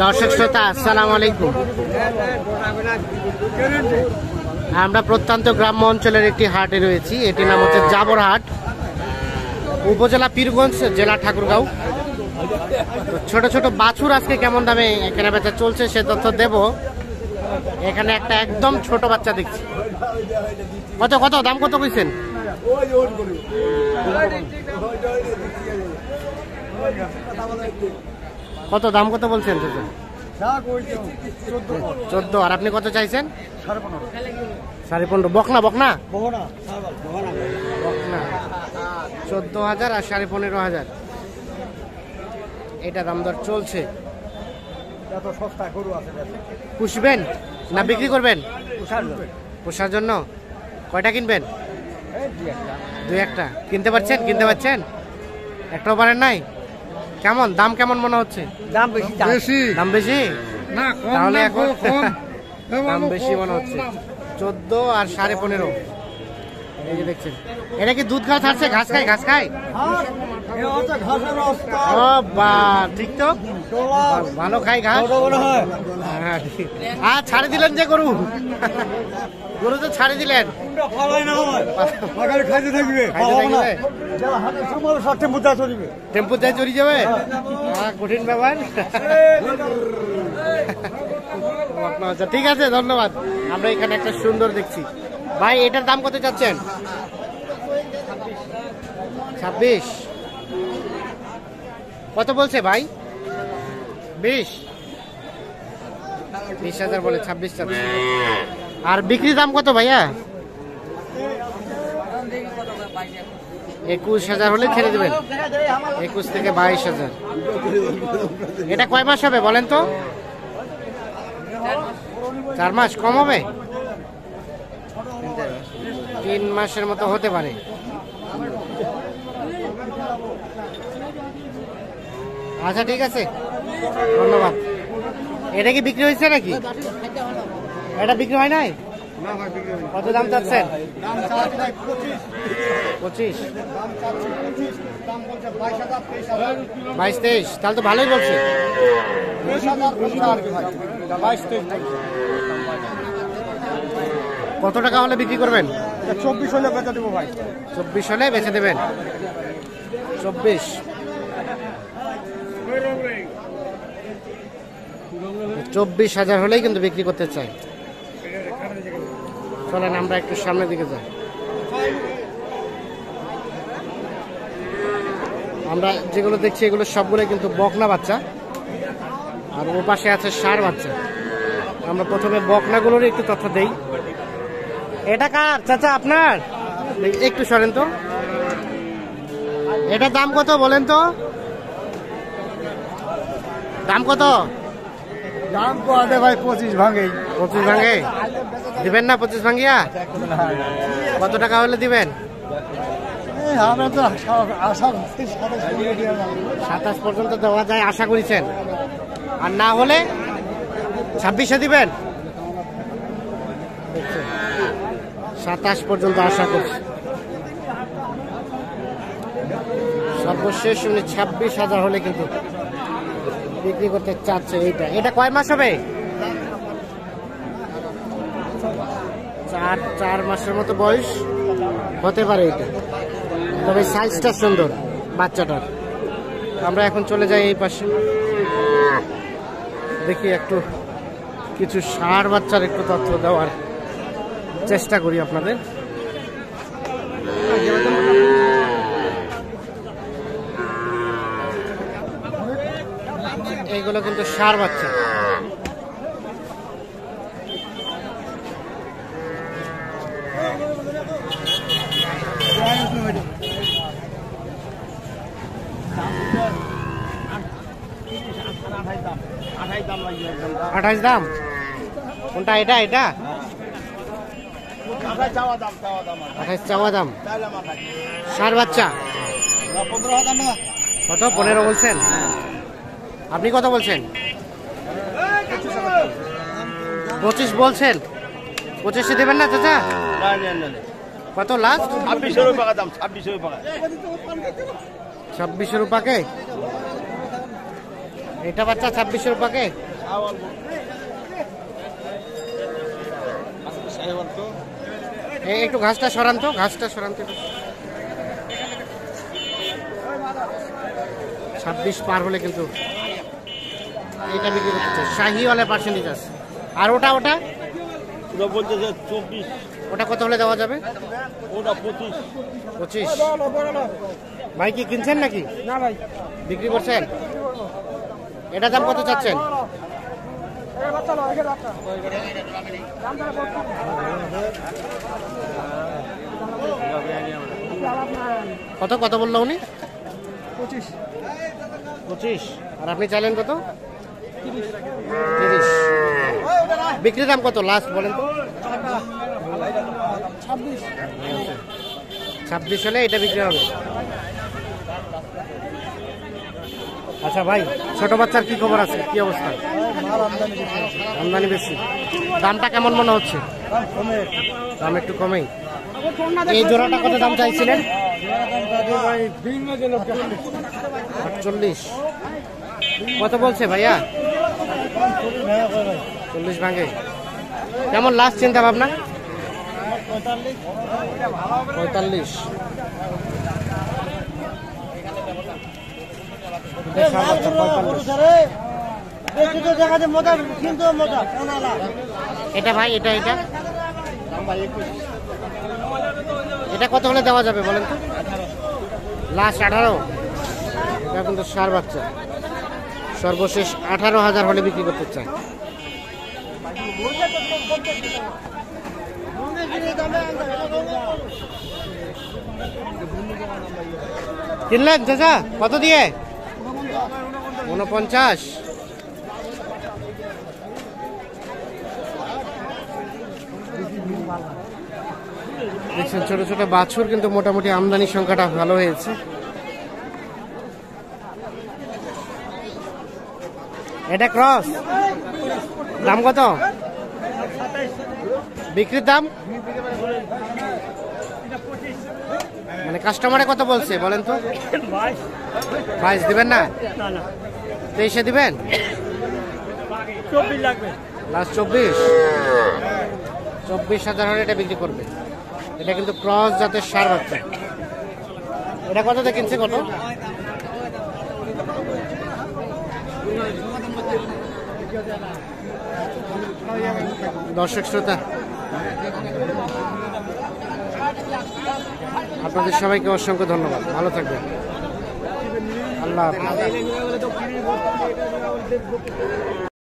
দর্শক শ্রোতা আসসালামু আলাইকুম। আমরা প্রত্যন্ত গ্রাম্য অঞ্চলের একটি হাটে রয়েছি। এটির নাম হচ্ছে জাবর হাট, উপজেলা পীরগঞ্জ, জেলা ঠাকুরগাঁও। তো ছোট ছোট বাছুর আজকে কেমন দামে কেনা বেচা চলছে সে তথ্য দেব। এখানে একটা একদম ছোট বাচ্চা দেখছি। কত কত দাম কত কইছেন? কত দাম কত বলছেন? 14। আর আপনি কত চাইছেন? 15.5। বকনা বকনা বকনা 14,000 আর 15,500 এটা দাম দর চলছে। পুষবেন না বিক্রি করবেন? পোষার জন্য। কয়টা কিনবেন? 2-1টা। কিনতে পারছেন? একটাও পারেন নাই? কেমন দাম কেমন মনে হচ্ছে? দাম বেশি না, তাহলে এখন দাম বেশি মনে হচ্ছে। 14 আর 15.5। এই যে দেখছেন, এটা কি দুধ ঘাস ছাড়ছে? ঘাস খায় ও বা, ঠিক তো, ভালো খাই ঘাস। হ্যাঁ ছাড়ে দিলেন যে গরু তো ছাড়ে দিলেন। টেম্পুতে চলে যাবে, কঠিন ব্যাপার। আচ্ছা ঠিক আছে, ধন্যবাদ। আমরা এখানে একটা সুন্দর দেখছি। ভাই এটার দাম কত চাচ্ছেন? 26। কত বলছে ভাই? 20,000 বলে, 26 চাচ্ছে। আর বিক্রি দাম কত ভাইয়া? 21,000 হলে ছেড়ে দেবেন। 21 থেকে 22,000। এটা কয় মাস হবে বলেন তো? 4 মাস কম হবে? 3 মাসের মতো হতে পারে। আচ্ছা ঠিক আছে, ধন্যবাদ। এটা কি বিক্রি হয়েছে নাকি? এটা বিক্রি হয় নাই? কত দাম চাচ্ছেন? 25, 22-23। তাহলে তো ভালোই বলছে। কত টাকা হলে বিক্রি করবেন? 24 হলে বেচে দেবো ভাই। 24 হলে বেচে দেবেন। 24। 24,000 হলেই কিন্তু বিক্রি করতে চাই। চলেন আমরা একটু সামনের দিকে যাই। আমরা যেগুলো দেখছি এগুলো সবগুলো কিন্তু বকনা বাচ্চা, আর ও পাশে আছে ষাঁড় বাচ্চা। আমরা প্রথমে বকনাগুলোর একটু তথ্য দেই। এটা কার চাচা? আপনার? একটু সরেন তো। এটার দাম কত বলেন তো? দাম কত? দাম তো আদে ভাই 25 ভাঙে। 25 ভাঙে দিবেন না? 25 ভাঙিয়া কত টাকা হলে দিবেন? আমরা তো আশা 27 পর্যন্ত দেওয়া যায় আশা করেছেন, আর না হলে 26-এ দিবেন। 27 পর্যন্ত আশা করছি। সর্বশেষ 26,000 হলে কিন্তু বিক্রি করতে চাচ্ছে। এটা কয় মাস হবে? 4 মাসের মতো বয়স হতে পারে এটা। তবে সাইজটা সুন্দর বাচ্চাটার। আমরা এখন চলে যাই এই পাশে, দেখি একটু কিছু ষাঁড় বাচ্চার একটু তথ্য দেওয়ার চেষ্টা করি আপনাদের। এইগুলো কিন্তু ষাঁড় বাচ্চা। আঠাশ দাম কোনটা? এটা 28 চাওয়া দাম। ষাঁড় বাচ্চা কত? 15 বলছেন। আপনি কত বলছেন? 25 বলছেন। 25-এ দেবেন না চাচা? কত লাস্ট? 26 টাকা। 26 টাকা। এটা বাচ্চা 2600 পাকে। একটু ঘাসটা সরান তো, ঘাসটা সরান তো। 26 পার হলে কিন্তু এটা বিক্রি করতে শাহিওয়ালা পার্সেন্টেজ আছে। আর ওটা ওটা ওটা বলতে যে 24, ওটা কত হলে দেওয়া যাবে? ওটা 25। 25। ভাই কি কিনছেন নাকি? না ভাই, বিক্রি করছেন? এটা দাম কত চাচ্ছেন? কত কত বললো উনি? 25। 25। আর আপনি চাইলেন কত? 30। বিক্রির দাম কত লাস্ট বলেন তো? 26 হলে এটা বিক্রি হবে। আচ্ছা ভাই, ছোট বাচ্চার কি খবর আছে, কি অবস্থা? আমদানি বেশি। দামটা কেমন মনে হচ্ছে? দাম একটু কমেই। এই জোড়াটা কত দাম চাইছিলেন? 48। কত বলছে ভাইয়া? 40 ভাঙে। কেমন লাস্ট চিন্তা ভাবনা? 45। এটা ভাই, এটা এটা এটা কত হলে দেওয়া যাবে বলেন তো? লাস্ট 18। এটা কিন্তু সার বাচ্চা, সর্বশেষ 18,000 হলে বিক্রি করতে চায়। কিনলেন চাচা কত দিয়ে? 49। দেখছেন ছোট ছোট বাছুর কিন্তু মোটামুটি আমদানির সংখ্যাটা ভালো হয়েছে। এটা ক্রস। দাম কত? বিক্রির দাম মানে কাস্টমারে কত বলছে বলেন তো? 22 দিবেন না? 23-এ দিবেন? 24 লাগবে। লাস্ট 24,000 হলে এটা বিক্রি করবে। এটা কিন্তু ক্রস জাতের সার বাচ্চা। এটা কততে কিনছে কত? দর্শক শ্রোতা, আপনাদের সবাইকে অসংখ্য ধন্যবাদ। ভালো থাকবেন। আল্লাহ হাফেজ।